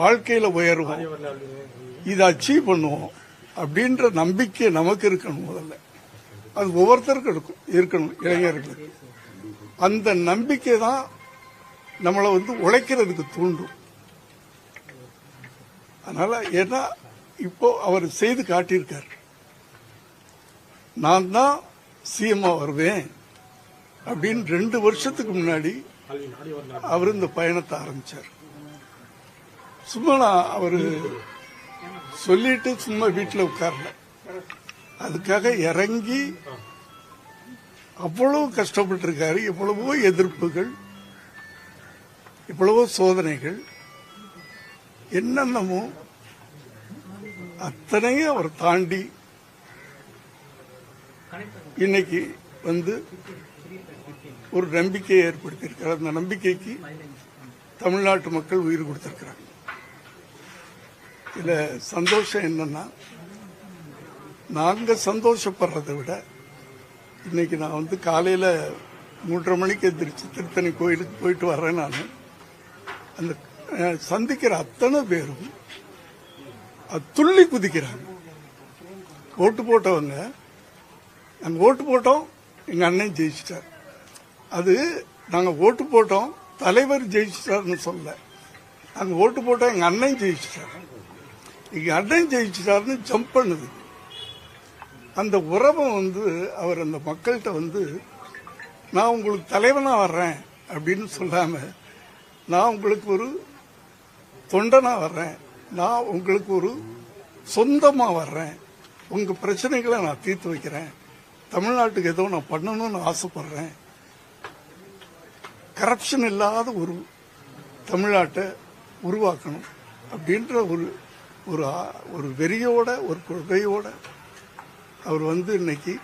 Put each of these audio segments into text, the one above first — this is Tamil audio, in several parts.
வாழ்க்கையில உயர்வோம், இதை அச்சீவ் பண்ணுவோம் அப்படின்ற நம்பிக்கை நமக்கு இருக்கணும். முதல்ல அது ஒவ்வொருத்தருக்கும் இருக்கணும். இளைஞர்களுக்கு அந்த நம்பிக்கை தான் நம்மளை உழைக்கிறதுக்கு தூண்டும். அதனால ஏன்னா இப்போ அவர் செய்து காட்டியிருக்கார், நான் தான் சிஎம்ஆ வருவேன் அப்படின்னு 2 வருஷத்துக்கு முன்னாடி அவர் இந்த பயணத்தை ஆரம்பிச்சார். சும்மா அவரு சொல்லிட்டு சும்மா வீட்டில் உட்கார்ல, அதுக்காக இறங்கி அவ்வளவு கஷ்டப்பட்டு இருக்காரு. எவ்வளவோ எதிர்ப்புகள், எவ்வளவோ சோதனைகள், என்னென்னமோ அத்தனையும் அவர் தாண்டி இன்னைக்கு ஒரு நம்பிக்கையை ஏற்படுத்தியிருக்கிறார். அந்த நம்பிக்கைக்கு தமிழ்நாட்டு மக்கள் உயிர் கொடுத்திருக்கிறாங்க. இதுல சந்தோஷம் என்னன்னா, நாங்க சந்தோஷப்படுறதை விட இன்னைக்கு நான் காலையில 3:30 மணிக்கு எந்திரிச்சு திருத்தணி கோயிலுக்கு போயிட்டு வர்றேன். நான் அந்த சந்திக்கிற அத்தனை பேரும் துள்ளி குதிக்கிறாங்க. ஓட்டு போட்டவங்க, நாங்க ஓட்டு போட்டோம், எங்க அண்ணன் ஜெயிச்சிட்டார். அது நாங்க ஓட்டு போட்டோம் தலைவர் ஜெயிச்சிட்டாருன்னு சொல்ல, நாங்க ஓட்டு போட்டோம் எங்க அண்ணன் ஜெயிச்சிட்டார், எங்க அண்ணன் ஜெயிச்சிட்டாருன்னு ஜம்ப் பண்ணுது. அந்த உறவை அவர் அந்த மக்கள்கிட்ட நான் உங்களுக்கு தலைவனா வர்றேன் அப்படின்னு சொல்லாம, நான் உங்களுக்கு ஒரு தொண்டனா வர்றேன், நான் உங்களுக்கு ஒரு சொந்தமா வர்றேன், உங்க பிரச்சனைகளை நான் தீர்த்து வைக்கிறேன், தமிழ்நாட்டுக்கு ஏதோ நான் பண்ணணும்னு ஆசைப்படுறேன், கரப்ஷன் இல்லாத ஒரு தமிழ்நாட்டை உருவாக்கணும் அப்படின்ற ஒரு வெறியோட ஒரு கொள்கையோட அவர் இன்னைக்கு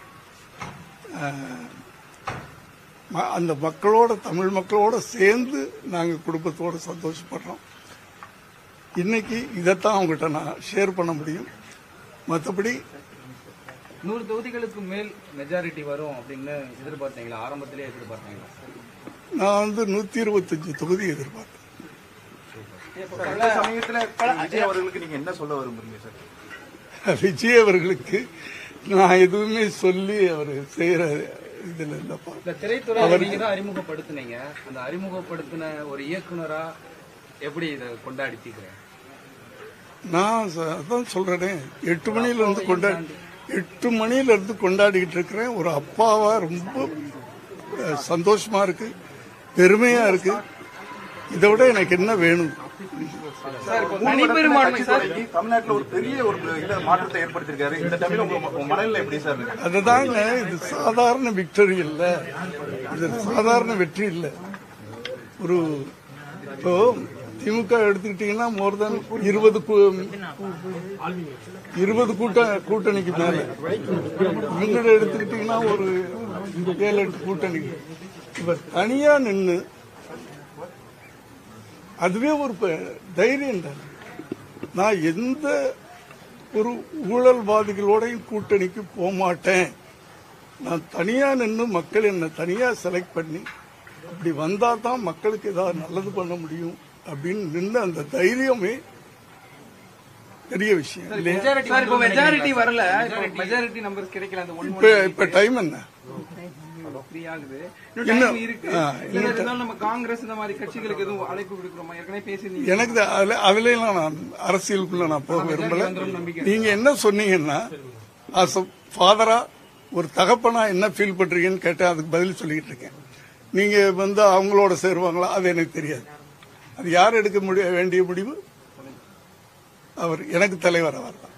அந்த மக்களோட, தமிழ் மக்களோட சேர்ந்து நாங்க குடும்பத்தோட சந்தோஷப்படுறோம். இன்னைக்கு இதைத்தான் அவங்ககிட்ட நான் ஷேர் பண்ண முடியும். மற்றபடி 100 தொகுதிகளுக்கு மேல் மெஜாரிட்டி வரும் அப்படின்னு எதிர்பார்த்தீங்களா? ஆரம்பத்திலே எதிர்பார்த்தீங்களா? நான் 125 தொகுதி எதிர்பார்த்தேன். விஜய் அவர்களுக்கு நீங்க என்ன சொல்ல விரும்புறீங்க சார்? விஜய் அவர்களுக்கு நான் எதுவுமே சொல்லி அவர் செய்யற இதுல இல்லப்பா. திரைத்துறை நீங்க தான் அறிமுகப்படுத்தினீங்க. அந்த அறிமுகப்படுத்தின ஒரு இயக்குனரா எப்படி இதை கொண்டாடிட்டீங்க? நான் அதான் சொல்றேனே, 8 மணில இருந்து கொண்டாடிக்கிட்டு இருக்கிறேன். ஒரு அப்பாவா ரொம்ப சந்தோஷமா இருக்கு, பெருமையா இருக்கு. இதை விட எனக்கு என்ன வேணும்? தமிழ்நாட்டில் ஒரு பெரிய ஒரு மாற்றத்தை ஏற்படுத்திருக்காரு. இந்த டைம்ல உங்க மனநிலை எப்படி சார்? அதுதாங்க, இது சாதாரண விக்டரி இல்ல, இது சாதாரண வெற்றி இல்ல. ஒரு இப்போ திமுக எடுத்துக்கிட்டீங்கன்னா மோர் தென் 20 கூட்டணிக்கு மேல, இவங்களை எடுத்துக்கிட்டீங்கன்னா ஒரு 7-8 கூட்டணிக்கு. இவர் தனியா நின்று, அதுவே ஒரு தைரியம் தான். நான் எந்த ஒரு ஊழல்வாதிகளோடையும் கூட்டணிக்கு போக மாட்டேன், நான் தனியா நின்று மக்கள் என்ன தனியா செலக்ட் பண்ணி அப்படி வந்தா தான் மக்களுக்கு ஏதாவது நல்லது பண்ண முடியும் அப்படின்னு நின்று அந்த தைரியமே பெரிய விஷயம். மெஜாரிட்டி வரல, மெஜாரிட்டி நம்பர்ஸ் கிடைக்கல. இப்ப டைம் என்ன? எனக்கு அதுல நான் அரசியலுக்குள்ள நான் போக விரும்பல. நீங்க என்ன சொன்னீங்கன்னா, ஃபாதரா ஒரு தகப்பனா என்ன ஃபீல் பண்றீங்கன்னு கேட்டா அதுக்கு பதில் சொல்லிட்டு இருக்கேன். நீங்க அவங்களோட சேருவாங்களா அது எனக்கு தெரியாது. அது யார் எடுக்க வேண்டிய முடிவு? அவர் எனக்கு தலைவர், அவர் தான்,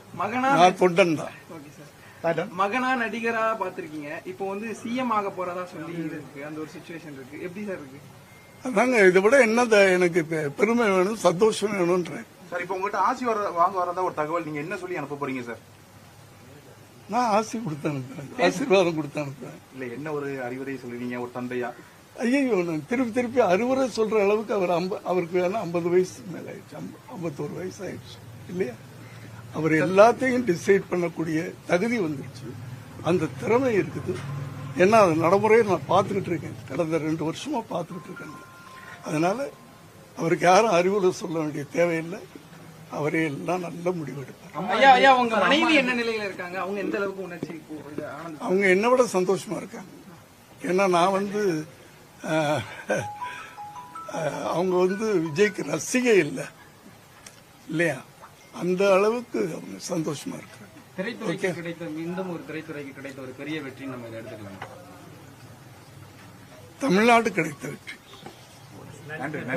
நான் தொண்டன் தான். மகனா நடிகரா பாத்திருக்கீங்க, இப்போ சிஎம் ஆக போறதா சொல்லி இருக்கு, அந்த ஒரு சிச்சுவேஷன் இருக்கு. எப்படி சார் இருக்கு? அதாங்க, இதை விட என்ன எனக்கு பெருமை வேணும், சந்தோஷம் வேணும்ன்றேன். சார், இப்போ உங்ககிட்ட ஆசி வாங்க வரதா ஒரு தகவல், நீங்க என்ன சொல்லி அனுப்ப போறீங்க சார்? நான் ஆசி கொடுத்து அனுப்புறேன், ஆசீர்வாதம் கொடுத்து அனுப்புறேன். இல்ல, என்ன ஒரு அறிவுரை சொல்றீங்க ஒரு தந்தையா? ஐயோ, நான் திருப்பி அறிவுரை சொல்ற அளவுக்கு அவருக்கு வேணா 50 வயசு மேல ஆயிடுச்சு, 51 வயசு ஆயிடுச்சு இல்லையா? அவர் எல்லாத்தையும் டிசைட் பண்ணக்கூடிய தகுதி வந்துருச்சு, அந்த திறமை இருக்குது. ஏன்னா அது நடைமுறையை நான் பார்த்துக்கிட்டு இருக்கேன், கடந்த 2 வருஷமா பார்த்துக்கிட்டு இருக்கேன். அதனால அவருக்கு யாரும் அறிவுரை சொல்ல வேண்டிய தேவையில்லை. அவரே எல்லாம் நல்ல முடிவெடுப்பார். ஐயா ஐயா உங்க மனைவி என்ன நிலையில இருக்காங்க? அவங்க எந்த அளவுக்கு உணர்ச்சி ஆனந்த அவங்க என்னை விட சந்தோஷமா இருக்காங்க. ஏன்னா நான் அவங்க விஜய்க்கு ரசிகை இல்லை இல்லையா, அந்த அளவுக்கு அவங்க சந்தோஷமா இருக்காங்க. திரைத்துறைக்கு கிடைத்த மீண்டும் ஒரு திரைத்துறைக்கு கிடைத்த ஒரு பெரிய வெற்றி நம்ம இதை எடுத்துக்கலாம். தமிழ்நாடு கிடைத்த வெற்றி. நன்றி.